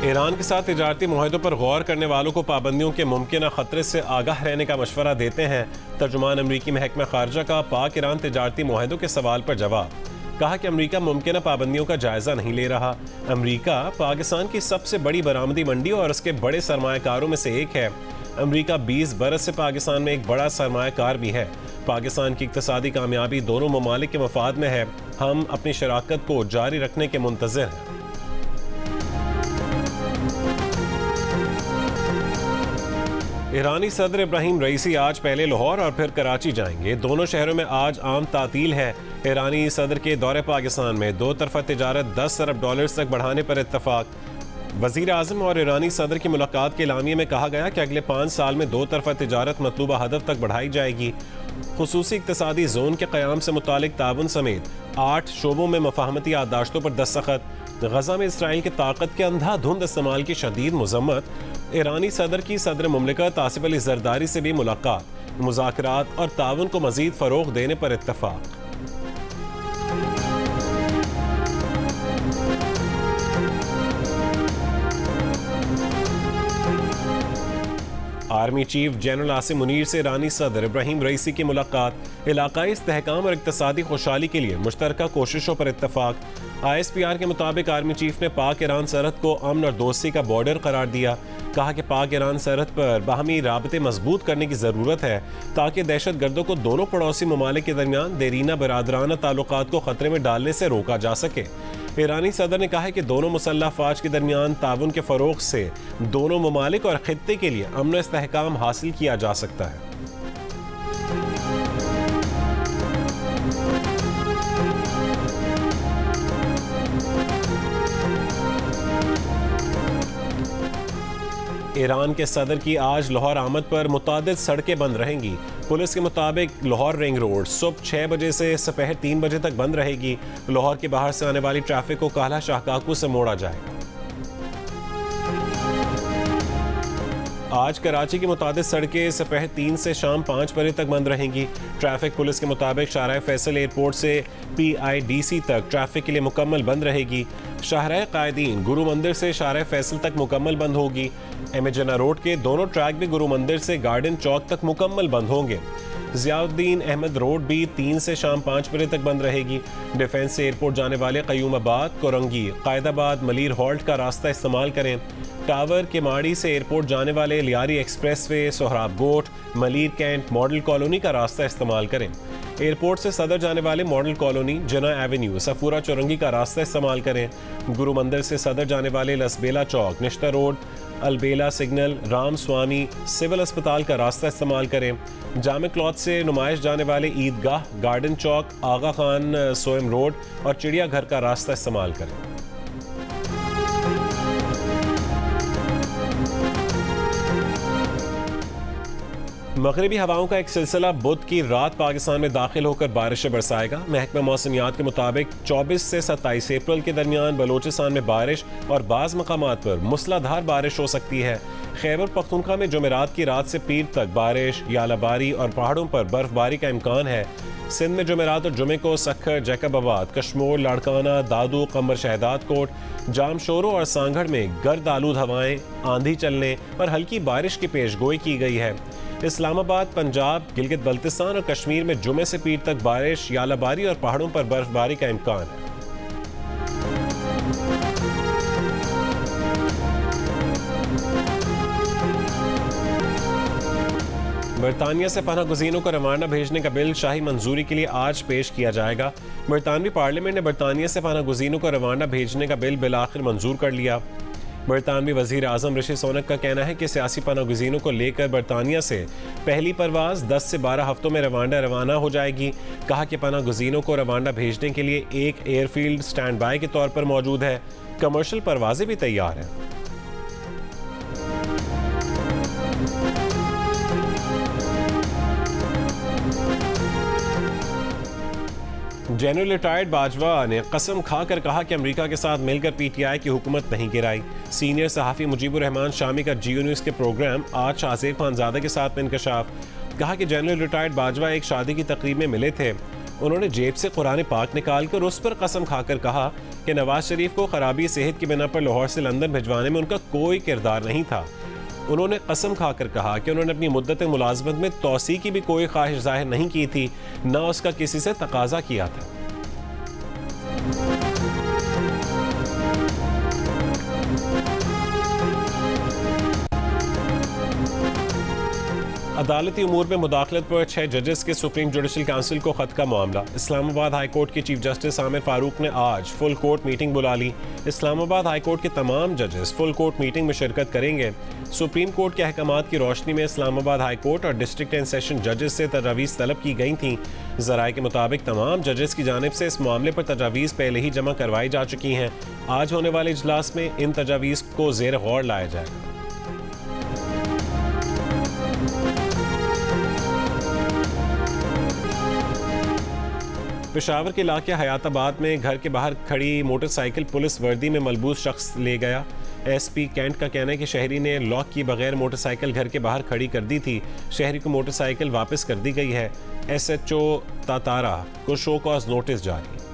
Iran के साथ तिजारती मुआहदों पर गौर करने वालों को पाबंदियों के मुमकिन खतरे से आगाह रहने का मशवरा देते हैं। तर्जुमान अमरीकी महकमा खारजा का पाक ईरान तिजारती मुआहदों के सवाल पर जवाब। कहा कि अमरीका मुमकिन पाबंदियों का जायजा नहीं ले रहा। अमरीका पाकिस्तान की सबसे बड़ी बरामदी मंडी और उसके बड़े सरमायाकारों में से एक है। अमरीका 20 बरस से पाकिस्तान में एक बड़ा सरमायाकार भी है। पाकिस्तान की इक्तिसादी कामयाबी दोनों ममालिक के मफाद में है। हम अपनी शराकत को जारी रखने के मुंतज़िर हैं। ईरानी सदर इब्राहिम रईसी आज पहले लाहौर और फिर कराची जाएंगे। दोनों शहरों में आज आम तातील है। ईरानी सदर के दौरे पाकिस्तान में दो तरफा तिजारत 10 अरब डॉलर्स तक बढ़ाने पर इत्तफाक। वज़ीर आज़म और ईरानी सदर की मुलाकात के एलामिये में कहा गया कि अगले 5 साल में दो तरफा तिजारत मतलूबा हदफ तक बढ़ाई जाएगी। खुसूसी इक्तिसादी जोन के क़याम से मुतालिक ताउन समेत 8 शोबों में मफाहमती याददाश्तों पर दस्तखत। गजा में इसराइल के ताकत के अंधाधुंध इस्तेमाल की शदीद मजम्मत। ईरानी सदर की सदर मुमलिकत आसिफ अली जरदारी से भी मुलाकात। मुज़ाकरात और ताउन को मज़ीद फ़रोग़ देने पर इत्तफाक। Army chief general Asim Munir से ईरानी सदर इब्राहिम रईसी की मुलाकात। इलाकाई इस्तेहकाम और इक्तिसादी खुशहाली के लिए मुश्तरका कोशिशों पर इत्तफाक। ISPR के मुताबिक आर्मी चीफ ने पाक ईरान सरहद को अमन और दोस्ती का बॉर्डर करार दिया। कहा कि पाक ईरान सरहद पर बाहमी राबते मजबूत करने की ज़रूरत है ताकि दहशत गर्दों को दोनों पड़ोसी ममालिक के दरमियान देरीना बरादराना ताल्लुकात को खतरे में डालने से रोका जा सके। ईरानी सदर ने कहा है कि दोनों मुसल्लह फ़ौज के दरमियान ताउन के फ़रोग़ से दोनों ममालिक और ख़ित्ते के लिए अमन और इस्तेहकाम हासिल किया जा सकता है। ईरान के सदर की आज लाहौर आमद पर मुतादिद सड़कें बंद रहेंगी। पुलिस के मुताबिक लाहौर रिंग रोड सुबह 6 बजे से दोपहर 3 बजे तक बंद रहेगी। लाहौर के बाहर से आने वाली ट्रैफिक को काला शाहकाकू से मोड़ा जाएगा। आज कराची की मुतादिद सड़कें दोपहर 3 से शाम 5 बजे तक बंद रहेंगी। ट्रैफिक पुलिस के मुताबिक शाहराह फैसल एयरपोर्ट से PIDC तक ट्रैफिक के लिए मुकम्मल बंद रहेगी। शाहराह कायदीन गुरु मंदिर से शाहराह फैसल तक मुकम्मल बंद होगी। एमजना रोड के दोनों ट्रैक भी गुरु मंदिर से गार्डन चौक तक मुकम्मल बंद होंगे। ज़ियाउद्दीन अहमद रोड भी 3 से शाम 5 बजे तक बंद रहेगी। डिफेंस से एयरपोर्ट जाने वाले क़यूमाबाद, कोरंगी, कायदाबाद, मलीर हॉल्ट का रास्ता इस्तेमाल करें। टावर के माड़ी से एयरपोर्ट जाने वाले लियारी एक्सप्रेस वे, सोहराब गोट, मलीर कैंट, मॉडल कॉलोनी का रास्ता इस्तेमाल करें। एयरपोर्ट से सदर जाने वाले मॉडल कॉलोनी, जना एवेन्यू, सफूरा चौरंगी का रास्ता इस्तेमाल करें। गुरु मंदिर से सदर जाने वाले लसबेला चौक, निश्ता रोड, अलबेला सिग्नल, राम स्वामी, सिविल अस्पताल का रास्ता इस्तेमाल करें। जामे क्लॉथ से नुमाइश जाने वाले ईदगाह, गार्डन चौक, आगा खान सोएम रोड और चिड़ियाघर का रास्ता इस्तेमाल करें। मगरबी हवाओं का एक सिलसिला बुध की रात पाकिस्तान में दाखिल होकर बारिशें बरसाएगा। महकमा मौसमियात के मुताबिक 24 से 27 अप्रैल के दरमियान बलोचिस्तान में बारिश और बाज़ मकामात पर मूसलाधार बारिश हो सकती है। खैबर पख्तूनख्वा में जुमेरात की रात से पीर तक बारिश, यालाबारी और पहाड़ों पर बर्फबारी का इम्कान है। सिंध में जुमेरात और जुमे को सखर, जैकबाबाद, कश्मोर, लाड़काना, दादू, कमर शहदाद कोट, जामशोरो और सांगढ़ में गर्द आलूद हवाएं, आंधी चलने और हल्की बारिश की पेशगोई की गई है। इस्लामाबाद, पंजाब, गिलगित बल्तिस्तान और कश्मीर में जुमे से पीर तक बारिश, यालाबारी और पहाड़ों पर बर्फबारी का इम्कान है। बरतानिया से पनाह गुज़ीनों को रवाना भेजने का बिल शाही मंजूरी के लिए आज पेश किया जाएगा। बरतानवी पार्लियामेंट ने बरतानिया से पनाह गुज़ीनों को रवाना भेजने का बिल बिलाखिर मंजूर कर लिया। बरतानवी वज़ीर आज़म ऋषि सुनक का कहना है कि सियासी पनाह गुज़ीनों को लेकर बरतानिया से पहली परवाज़ 10 से 12 हफ्तों में रवाना हो जाएगी। कहा कि पनाह गुज़ीनों को रवाना भेजने के लिए एक एयरफील्ड स्टैंड बाय के तौर पर मौजूद है। कमर्शियल परवाज़ें भी तैयार हैं। जनरल रिटायर्ड बाजवा ने कसम खाकर कहा कि अमेरिका के साथ मिलकर PTI की हुकूमत नहीं गिराई। सीनियर सहाफ़ी मुजीबुर रहमान शामी का जियो न्यूज़ के प्रोग्राम आज शाहज़ेब खानज़ादा के साथ में इंकशाफ। कहा कि जनरल रिटायर्ड बाजवा एक शादी की तकरीब में मिले थे। उन्होंने जेब से कुरान पाक निकालकर उस पर कसम खाकर कहा कि नवाज शरीफ को खराबी सेहत की बिना पर लाहौर से लंदन भिजवाने में उनका कोई किरदार नहीं था। उन्होंने कसम खाकर कहा कि उन्होंने अपनी मुद्दत मुलाजमत में तोसी की भी कोई ख्वाहिश जाहिर नहीं की थी, न उसका किसी से तकाजा किया था। अदालती उमूर में मुदाखलत पर 6 जजेस के सुप्रीम जुडिशल काउंसिल को खत का मामला। इस्लामाबाद हाई कोर्ट के चीफ जस्टिस आमिर फारूक ने आज फुल कोर्ट मीटिंग बुला ली। इस्लामाबाद हाई कोर्ट के तमाम जजेस फुल कोर्ट मीटिंग में शिरकत करेंगे। सुप्रीम कोर्ट के अहकामात की रोशनी में इस्लामाबाद हाई कोर्ट और डिस्ट्रिक्ट एंड सेशन जजेस से तजावीज़ तलब की गई थी। ज़राए के मुताबिक तमाम जजेस की जानिब से इस मामले पर तजावीज़ पहले ही जमा करवाई जा चुकी हैं। आज होने वाले इजलास में इन तजावीज़ को ज़ेर गौर लाया जाएगा। पेशावर के इलाके हयाताबाद में घर के बाहर खड़ी मोटरसाइकिल पुलिस वर्दी में मलबूस शख्स ले गया। एसपी कैंट का कहना है कि शहरी ने लॉक की बगैर मोटरसाइकिल घर के बाहर खड़ी कर दी थी। शहरी को मोटरसाइकिल वापस कर दी गई है। एसएचओ तातारा को शो कॉज नोटिस जारी।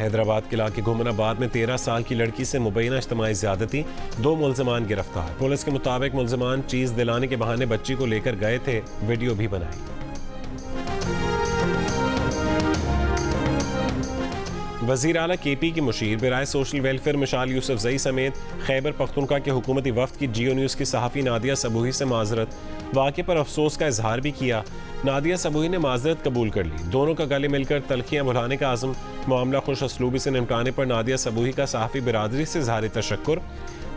हैदराबाद के इलाके घुमनाबाद में 13 साल की लड़की से मुबैना इज्तिमाई ज़्यादती, 2 मुल्ज़िमान गिरफ्तार। पुलिस के मुताबिक मुल्ज़िमान चीज़ दिलाने के बहाने बच्ची को लेकर गए थे, वीडियो भी बनाई। वज़ीर आला केपी की मुशीर बराए सोशल वेलफेयर मिशाल यूसुफजई समेत खैबर पख्तूनख्वा के हुकूमती वफ्द की जियो न्यूज़ की सहाफ़ी नादिया सबूही से माजरत। वाक़े पर अफसोस का इजहार भी किया। नादिया सबूही ने माजरत कबूल कर ली। दोनों का गले मिलकर तलखियाँ भुलाने का आज़म। मामला खुश असलूबी से निपटाने पर नादिया सबूही का सहाफ़ी बिरादरी से इज़हार तशक्कुर।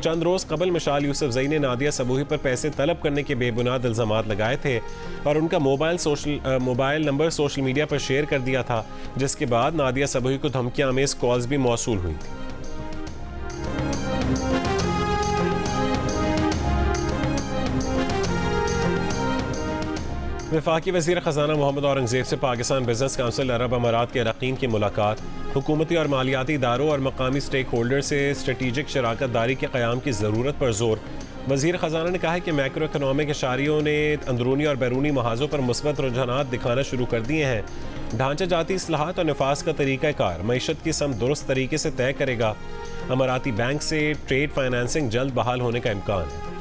चंद रोज़ कबल मिशाल यूसुफजई ने नादिया सबूही पर पैसे तलब करने के बेबुनियाद इल्ज़ामात लगाए थे और उनका मोबाइल नंबर सोशल मीडिया पर शेयर कर दिया था, जिसके बाद नादिया सबूही को धमकियां आमेज़ कॉल्स भी मौसूल हुई थी। वफाकी वज़ीर ख़ज़ाना मोहम्मद औरंगज़ेब से पाकिस्तान बिजनेस काउंसिल अरब अमारात के अरकान की मुलाकात। हुकूमती और मालियाती इदारों और मकामी स्टेक होल्डर से स्ट्रेटिजिक शराकत दारी के क़याम की ज़रूरत पर जोर। वज़ीर ख़ज़ाना ने कहा है कि मैक्रो इकनॉमिक इशारियों ने अंदरूनी और बैरूनी महाजों पर मुस्बत रुझानात दिखाना शुरू कर दिए हैं। ढांचा जाती इस्लाहात और निफास का तरीक़ाकार मईशत की सम दुरुस्त तरीके से तय करेगा। अमाराती बैंक से ट्रेड फाइनेंसिंग जल्द बहाल होने का इम्कान है।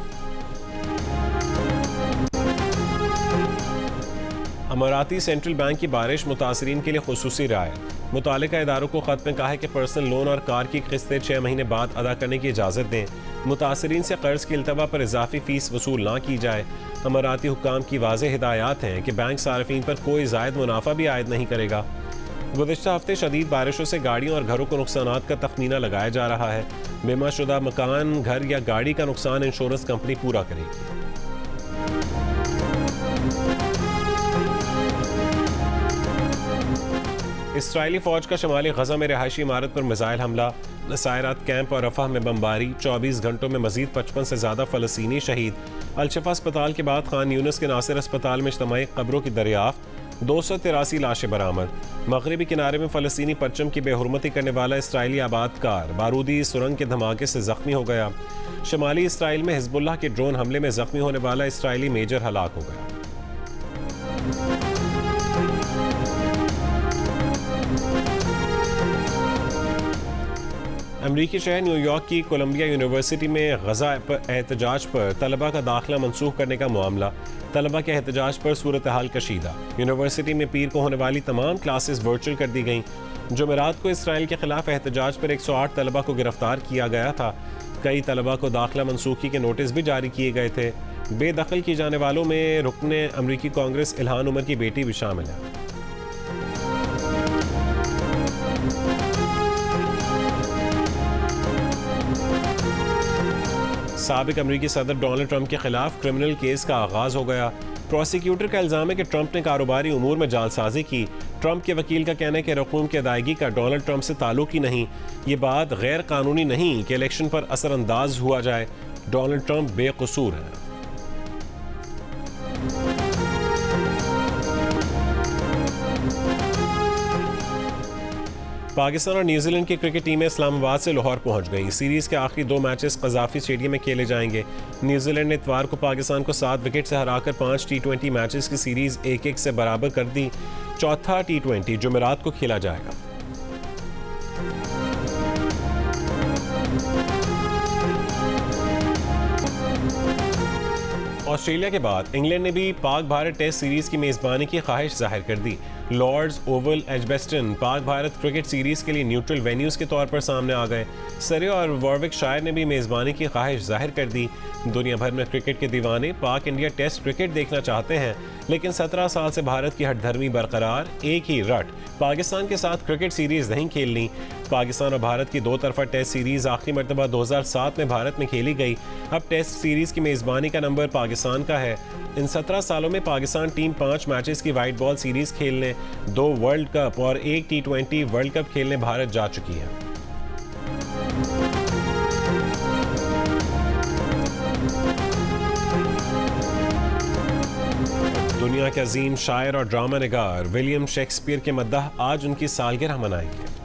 अमाराती सेंट्रल बैंक की बारिश मुतासरीन के लिए खुसूसी रायत। मुतालिका इदारों को ख़त में कहा है कि पर्सनल लोन और कार की किस्तें 6 महीने बाद अदा करने की इजाज़त दें। मुतासरीन से कर्ज की इल्तवा पर इजाफी फ़ीस वसूल ना की जाए। अमाराती हुक्काम की वाज़ेह हिदायत हैं कि बैंक सार्फिन पर कोई ज़ायद मुनाफा भी आयद नहीं करेगा। गुज़िश्ता हफ्ते शदीद बारिशों से गाड़ियों और घरों को नुकसानात का तखमीना लगाया जा रहा है। बीमा शुदा मकान, घर या गाड़ी का नुकसान इंश्योरेंस कंपनी पूरा करेगी। इसराइली फ़ौज का शमाली गजा में रिहायशी इमारत पर मिसाइल हमला। नसायरात कैंप और रफ़ह में बमबारी। 24 घंटों में मजीद 55 से ज़्यादा फ़लस्तीनी शहीद। अलशफा अस्पताल के बाद खान यूनिस के नासिर अस्पताल में इज्तिमाई कब्रों की दरियाफ्त। 283 लाशें बरामद। मगरबी किनारे में फ़लस्तीनी परचम की बेहुरमती करने वाला इसराइली आबादकार बारूदी सुरंग के धमाके से ज़ख्मी हो गया। शमाली इसराइल में हिजबुल्लाह के ड्रोन हमले में ज़ख्मी होने वाला इसराइली मेजर हलाक हो गया। अमरीकी शहर न्यूयॉर्क की कोलंबिया यूनिवर्सिटी में गजा एहतजाज पर तलबा का दाखिला मनसूख करने का मामला। तलबा के एहतजाज पर सूरत हाल कशीदा। यूनिवर्सिटी में पीर को होने वाली तमाम क्लासेस वर्चुअल कर दी गईं। जुमेरात को इसराइल के खिलाफ एहतजाज पर 108 तलबा को गिरफ्तार किया गया था। कई तलबा को दाखिला मनसूखी के नोटिस भी जारी किए गए थे। बेदखल किए जाने वालों में रुकने अमरीकी कांग्रेस इल्हान उमर की बेटी भी शामिल है। साबिक अमरीकी सदर डोनाल्ड ट्रंप के खिलाफ क्रिमिनल केस का आगाज हो गया। प्रोसिक्यूटर का इल्जाम है कि ट्रंप ने कारोबारी उमूर में जालसाजी की। ट्रंप के वकील का कहना है कि रकूम की अदायगी का डोनाल्ड ट्रंप से ताल्लुक ही नहीं। ये बात गैर कानूनी नहीं कि इलेक्शन पर असरअंदाज हुआ जाए। डोनाल्ड ट्रंप बेकसूर है। पाकिस्तान और न्यूजीलैंड की क्रिकेट टीमें इस्लामाबाद से लाहौर पहुंच गईं। सीरीज के आखिरी 2 मैचेस कज़ाफी स्टेडियम में खेले जाएंगे। न्यूजीलैंड ने इतवार को पाकिस्तान को 7 विकेट से हराकर 5 T20 मैचेस की सीरीज 1-1 से बराबर कर दी। चौथा T20 जुमेरात को खेला जाएगा। ऑस्ट्रेलिया के बाद इंग्लैंड ने भी पाक भारत टेस्ट सीरीज की मेजबानी की ख्वाहिश जाहिर कर दी। Lord's Oval Edgbaston Pak Bharat cricket series के लिए न्यूट्रल वेन्यूज के तौर पर सामने आ गए। सरे और वॉरविकशायर ने भी मेजबानी की ख्वाहिश जाहिर कर दी। दुनिया भर में क्रिकेट के दीवाने पाक इंडिया टेस्ट क्रिकेट देखना चाहते हैं, लेकिन 17 साल से भारत की हठधर्मी बरकरार, एक ही रट, पाकिस्तान के साथ क्रिकेट सीरीज नहीं खेलनी। पाकिस्तान और भारत की 2 तरफा टेस्ट सीरीज आखिरी मरतबा 2007 में भारत में खेली गई। अब टेस्ट सीरीज की मेजबानी का नंबर पाकिस्तान का है। इन 17 सालों में पाकिस्तान टीम 5 मैचेस की वाइट बॉल सीरीज खेलने, 2 वर्ल्ड कप और 1 T20 वर्ल्ड कप खेलने भारत जा चुकी है। दुनिया के अजीम शायर और ड्रामा निगार विलियम शेक्सपियर के मद्दाह आज उनकी सालगिरह मनाएंगे।